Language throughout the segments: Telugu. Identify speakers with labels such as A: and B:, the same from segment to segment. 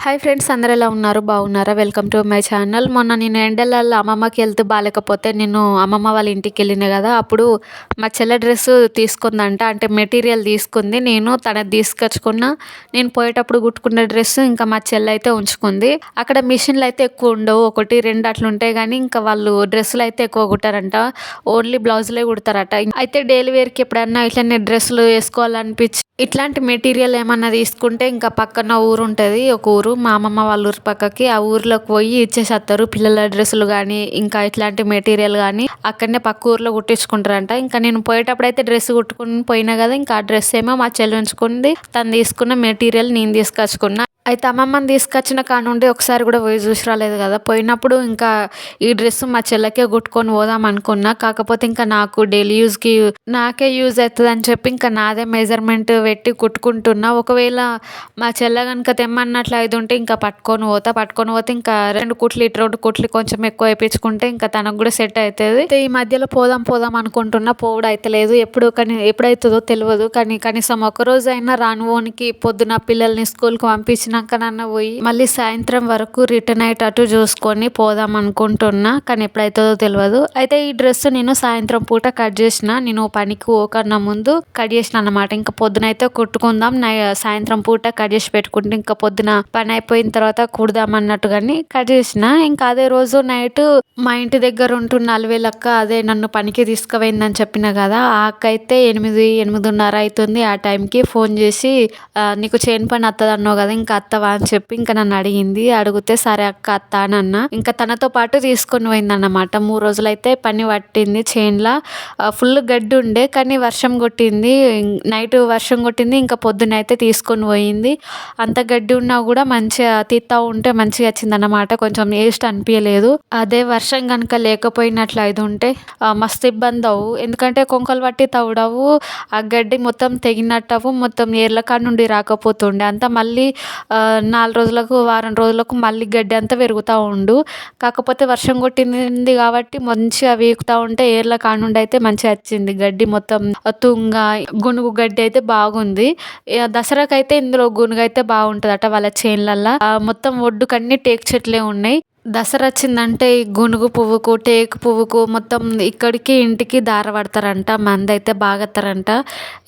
A: హాయ్ ఫ్రెండ్స్, అందరూ ఎలా ఉన్నారు? బాగున్నారా? Welcome to my channel. మొన్న నేను ఎండలలో అమ్మమ్మకి హెల్త్ బాగాలేకపోతే నేను అమ్మమ్మ వాళ్ళ ఇంటికి వెళ్ళిన కదా, అప్పుడు మా చెల్లె డ్రెస్ తీసుకుందంట. అంటే మెటీరియల్ తీసుకుంది, నేను తనది తీసుకొచ్చుకున్న. నేను పోయేటప్పుడు కుట్టుకున్న డ్రెస్ ఇంకా మా చెల్లె అయితే ఉంచుకుంది. అక్కడ మిషన్లు అయితే ఎక్కువ ఉండవు, ఒకటి రెండు అట్లా ఉంటాయి. కానీ ఇంకా వాళ్ళు డ్రెస్సులు అయితే ఎక్కువ కుట్టారంట, ఓన్లీ బ్లౌజులే కుడతారట. అయితే డైలీ వేర్కి ఎప్పుడన్నా ఇట్లనే డ్రెస్సులు వేసుకోవాలనిపించి ఇట్లాంటి మెటీరియల్ ఏమన్నా తీసుకుంటే ఇంకా పక్కన ఊరు ఉంటుంది, ఒక ఊరు, మా అమ్మమ్మ వాళ్ళ ఊరు పక్కకి. ఆ ఊర్లోకి పోయి ఇచ్చేసేస్తారు పిల్లల డ్రెస్సులు కానీ ఇంకా ఇట్లాంటి మెటీరియల్ కానీ అక్కడనే పక్క ఊర్లో కుట్టించుకుంటారంట. ఇంకా నేను పోయేటప్పుడు అయితే డ్రెస్ కుట్టుకుని పోయినా కదా, ఇంకా ఆ డ్రెస్ ఏమో మా చెల్లి ఉంచుకుంది, తను తీసుకున్న మెటీరియల్ నేను తీసుకొచ్చుకున్నా. అయితే అమ్మమ్మని తీసుకొచ్చిన కాడ నుండి ఒకసారి కూడా పోయి చూసి రాలేదు కదా. పోయినప్పుడు ఇంకా ఈ డ్రెస్ మా చెల్లెకే కుట్టుకొని పోదాం అనుకున్నా. కాకపోతే ఇంకా నాకు డైలీ యూజ్కి నాకే యూజ్ అవుతుంది అని చెప్పి ఇంకా నాదే మెజర్మెంట్ పెట్టి కుట్టుకుంటున్నా. ఒకవేళ మా చెల్లె కనుక తెమ్మన్నట్లు అయితే ఉంటే ఇంకా పట్టుకొని పోతే ఇంకా రెండు కుట్లు కొంచెం ఎక్కువ వేయించుకుంటే ఇంకా తనకు కూడా సెట్ అవుతుంది. ఈ మధ్యలో పోదాం అనుకుంటున్నా, పోవడం అవుతలేదు. ఎప్పుడైతుందో తెలియదు. కానీ కనీసం ఒకరోజు అయినా రానువోనికి పొద్దున పిల్లల్ని స్కూల్కి పంపించినాకనన్నా పోయి మళ్ళీ సాయంత్రం వరకు రిటర్న్ అయ్యేటట్టు చూసుకొని పోదాం అనుకుంటున్నా. కానీ ఎప్పుడైతుందో తెలియదు. అయితే ఈ డ్రెస్ నేను సాయంత్రం పూట కట్ చేసిన, నేను పనికి పోకన్నా ముందు కట్ చేసిన అన్నమాట. ఇంకా పొద్దున అయితే కుట్టుకుందాం, సాయంత్రం పూట కట్ చేసి పెట్టుకుంటే ఇంకా పొద్దున పని అయిపోయిన తర్వాత కుడదాం అన్నట్టుగాని కట్ చేసిన. ఇంకా అదే రోజు నైట్ మా ఇంటి దగ్గర ఉంటున్న అలవేలక్క, అదే నన్ను పనికి తీసుకుపోయిందని చెప్పిన కదా, ఆ అక్క అయితే 8:30 అవుతుంది. ఆ టైంకి ఫోన్ చేసి నీకు చేను పని వస్తుంది అన్నావు కదా, ఇంకా అత్తవా అని చెప్పి ఇంకా నన్ను అడిగింది. అడిగితే సరే అక్క అత్త అని అన్నా. ఇంకా తనతో పాటు తీసుకొని పోయింది అన్నమాట. 3 రోజులు అయితే పని పట్టింది. చేనులో ఫుల్ గడ్డి ఉండే, కానీ వర్షం కొట్టింది, నైట్ వర్షం కొట్టింది. ఇంకా పొద్దున అయితే తీసుకొని పోయింది. అంత గడ్డి ఉన్నా కూడా మంచిగా తీత్తా ఉంటే మంచిగా వచ్చింది అన్నమాట. కొంచెం వేస్ట్ అనిపించలేదు. అదే వర్షం కనుక లేకపోయినట్లు అయితే ఉంటే మస్తు ఇబ్బంది అవు, ఎందుకంటే కొంకలు పట్టి తవ్వడవు, ఆ గడ్డి మొత్తం తెగినట్టవు, మొత్తం ఏర్ల కాడ నుండి రాకపోతుండే అంతా. మళ్ళీ 4 రోజులకు వారం రోజులకు మళ్ళీ గడ్డి అంతా పెరుగుతూ ఉండు. కాకపోతే వర్షం కొట్టింది కాబట్టి మంచిగా వీకుతూ ఉంటే ఏర్ల కాడ నుండి అయితే మంచిగా వచ్చింది గడ్డి. మొత్తం తుంగ గునుగు గడ్డి అయితే బాగుంది. దసరాకి అయితే ఇందులో గునుగు అయితే బాగుంటుంది అట వాళ్ళ చేన్లల్లో. మొత్తం ఒడ్డుకన్నీ టేకు చెట్లే ఉన్నాయి. దసరా వచ్చిందంటే ఈ గునుగు పువ్వుకు టేకు పువ్వుకు మొత్తం ఇక్కడికి ఇంటికి దార పడతారంట, మంది అయితే బాగత్తారంట.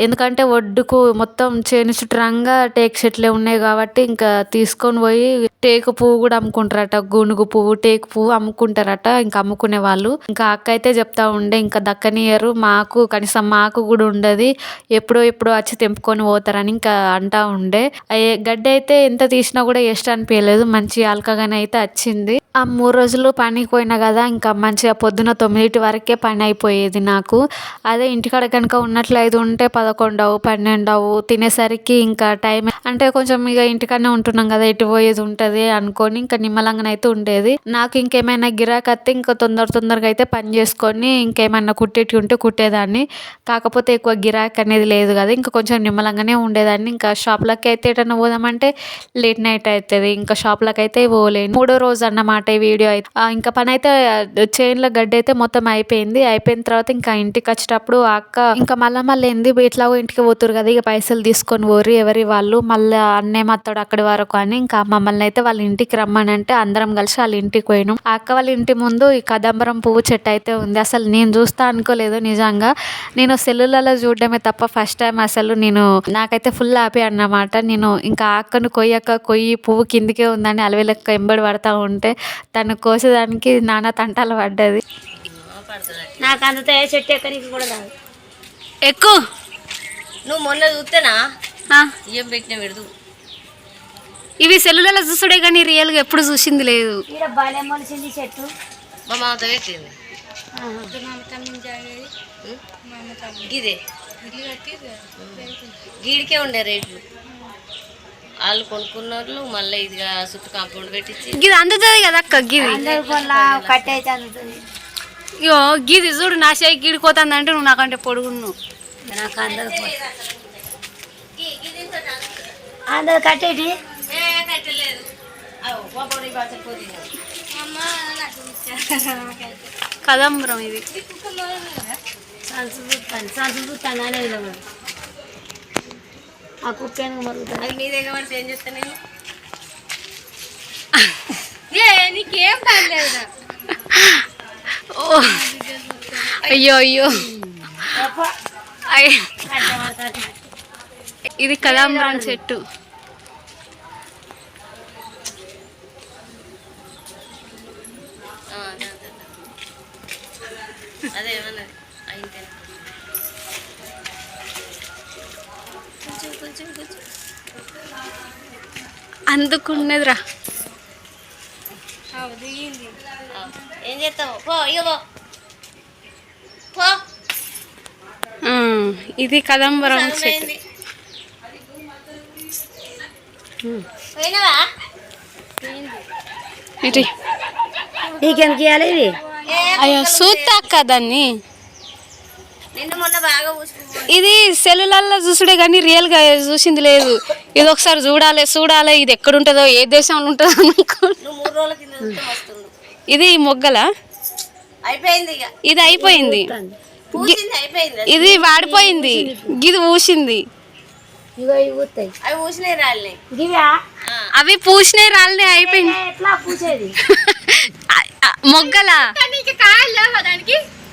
A: ఎందుకంటే ఒడ్డుకు మొత్తం చేను చుట్టూరంగా టేకు చెట్లే ఉన్నాయి కాబట్టి ఇంకా తీసుకొని పోయి టేకు పువ్వు కూడా అమ్ముకుంటారట. గునుగు పువ్వు టేకు పువ్వు అమ్ముకుంటారట ఇంకా అమ్ముకునే వాళ్ళు. ఇంకా అక్క అయితే చెప్తా ఉండే ఇంకా దక్కనియరు మాకు, కనీసం మాకు కూడా ఉండదు, ఎప్పుడో వచ్చి తెంపుకొని పోతారని ఇంకా అంటా ఉండే. గడ్డి అయితే ఎంత తీసినా కూడా వేస్ట్ అనిపించలేదు, మంచి అలకగానే అయితే వచ్చింది. ఆ 3 రోజులు పనికి పోయినా కదా, ఇంకా మంచిగా పొద్దున 9 వరకే పని అయిపోయేది నాకు. అదే ఇంటికాడ కనుక ఉన్నట్లయితే ఉంటే 11, 12 తినేసరికి ఇంకా టైం అంటే కొంచెం ఇక ఇంటికాడనే ఉంటున్నాం కదా, ఎటు పోయేది ఉంటుంది అనుకొని ఇంకా నిమ్మలంగానైతే ఉండేది. నాకు ఇంకేమైనా గిరాకీ వస్తే ఇంకా తొందరగా అయితే పని చేసుకొని ఇంకేమైనా కుట్టేటి ఉంటే కుట్టేదాన్ని. కాకపోతే ఎక్కువ గిరాకీ అనేది లేదు కదా, ఇంకా కొంచెం నిమ్మలంగానే ఉండేదాన్ని. ఇంకా షాప్లకి అయితే ఎటన్నా పోదామంటే లేట్ నైట్ అవుతుంది, ఇంకా షాప్లకి అయితే పోలేను. 3వ రోజు అన్నమాట ఈ వీడియో అయితే. ఇంకా పని అయితే చేనులో గడ్డి అయితే మొత్తం అయిపోయిన తర్వాత ఇంకా ఇంటికి వచ్చేటప్పుడు అక్క ఇంకా మళ్ళీ ఎట్లాగో ఇంటికి పోతురు కదా, ఇక పైసలు తీసుకొని పోరు ఎవరి వాళ్ళు, మళ్ళీ అన్నేమత్తాడు అక్కడి వరకు అని ఇంకా మమ్మల్ని అయితే వాళ్ళ ఇంటికి రమ్మని అంటే అందరం కలిసి వాళ్ళ ఇంటికి పోయినాం. ఆ అక్క వాళ్ళ ఇంటి ముందు ఈ కదంబరం పువ్వు చెట్టు అయితే ఉంది. అసలు నేను చూస్తా అనుకోలేదు నిజంగా, నేను సెల్లులలో చూడడమే తప్ప ఫస్ట్ టైం అసలు నాకైతే ఫుల్ హ్యాపీ అన్నమాట. నేను ఇంకా అక్కను కొయ్యి పువ్వు కిందికే ఉందని అలవేలక్క ఎంబడి పడతా ఉంటే తను కోసేదానికి నానా తంటాలు పడ్డది.
B: నాకు అంత చెట్టు ఎక్కడికి కూడా రాదు.
A: ఎక్కువ
B: నువ్వు మొన్న చూస్తేనా ఏం పెట్టిన పెడదు.
A: ఇవి సెల్లులలో చూసుడే కానీ రియల్గా ఎప్పుడు చూసింది లేదు.
B: ఇక్కడ బాగా మొలిసింది చెట్టు,
C: మా మామతో పెట్టింది ఇదే గీడికే ఉండే రేట్లు. వాళ్ళు కొనుక్కున్నారు, మళ్ళీ ఇదిగా చుట్టూ కాంపౌండ్ పెట్టించి
A: గిది అందుతుంది కదా అక్క, గిది
B: కట్టే అయితే అందుతుంది.
A: ఇగో గిది చూడు, నా చేయి గీడిపోతుంది అంటే నువ్వు నాకంటే పొడుగున్నావు.
B: నాకు అందరు కట్టేటి
A: కదంబరం ఇది.
B: సంస్కృతాను అనేది ఆ కుక్క
C: నీ దగ్గర పడితే ఏం చేస్తాను నేను?
A: ఓ అయ్యో అయ్యో ఇది కలాంబరం చెట్టు.
C: అదే ఏమన్నది అయింది కొంచెం కొంచెం కొంచెం
A: అందుకున్నదిరా.
C: ఏం చేస్తావు పో ఇక పో
A: ఇది కదంబరం చెట్టు.
C: అయింది పోయినావా
A: ఇటు
B: నీకెందుకు ఇవ్వాలి ఇది
A: అయ్యో చూస్తా కదాన్ని.
C: నిన్ను మొన్న బాగా పూసుకుపో
A: ఇది సెల్లులలో చూసుడే కానీ రియల్గా చూసింది లేదు. ఇది ఒకసారి చూడాలి ఇది ఎక్కడుంటుందో ఏ దేశంలో ఉంటుందో అనుకో.
C: నువ్వు 3 రోజుల కింద చూస్తే వస్తుంది.
A: ఇది మొగ్గల
C: అయిపోయింది ఇక
A: ఇది అయిపోయింది.
C: పూసింది అయిపోయింది
A: ఇది వాడిపోయింది. ఇది ఊసింది.
B: ఇగో ఇవి పూస్తాయి
C: అవి పూసినాయి రాళ్ళని
B: ఇవా
A: అవి పూసినాయి రాళ్ళే అయిపోయింది.
B: ఎట్లా పూసేది
A: మొగ్గల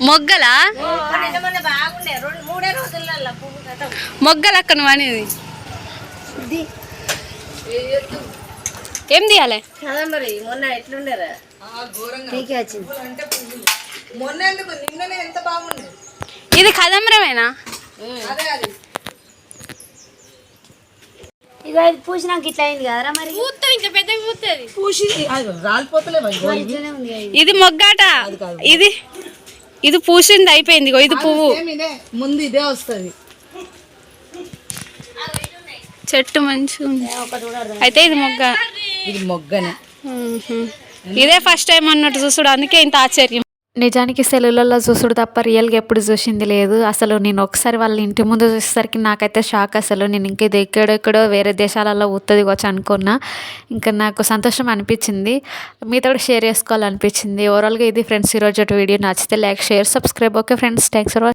A: మొగ్గల
C: నిన్న మొన్న బాగుండే 3 రోజులలో పువ్వు కదా
A: మొగ్గల అక్క నువ్వు అనేది ఏం తీయాలి?
C: కదా మరి మొన్న ఎట్లుండేరా
B: నీకే వచ్చింది
A: ఇది కదంబరమేనా?
B: ఇగో ఇది పూసినాక ఇట్లా అయింది కదరా మరి
C: ఇంకా పెద్దగా పూస్తుంది
B: ఇట్లనే ఉంది కదా ఇది.
A: ఇది మొగ్గాట. ఇది పూసింది అయిపోయింది. ఇగో ఇది పువ్వు
D: ముందు ఇదే వస్తుంది.
A: చెట్టు మంచిగా ఉంది. అయితే ఇది మొగ్గ.
D: ఇది మొగ్గనే.
A: ఇదే ఫస్ట్ టైం అన్నట్టు చూసుడు, అందుకే ఇంత ఆశ్చర్యం. నిజానికి సెల్లులలో చూసుడు తప్ప రియల్గా ఎప్పుడు చూసింది లేదు. అసలు నేను ఒకసారి వాళ్ళ ఇంటి ముందు చూసేసరికి నాకైతే షాక్. అసలు నేను ఇంక ఇది ఎక్కడెక్కడో వేరే దేశాలలో ఉత్తది వచ్చి అనుకున్నా. ఇంకా నాకు సంతోషం అనిపించింది, మీతో కూడా షేర్ చేసుకోవాలనిపించింది. ఓవరాల్గా ఇది ఫ్రెండ్స్ ఈరోజు వీడియో. నచ్చితే like, share, subscribe. Okay friends, thanks for watching.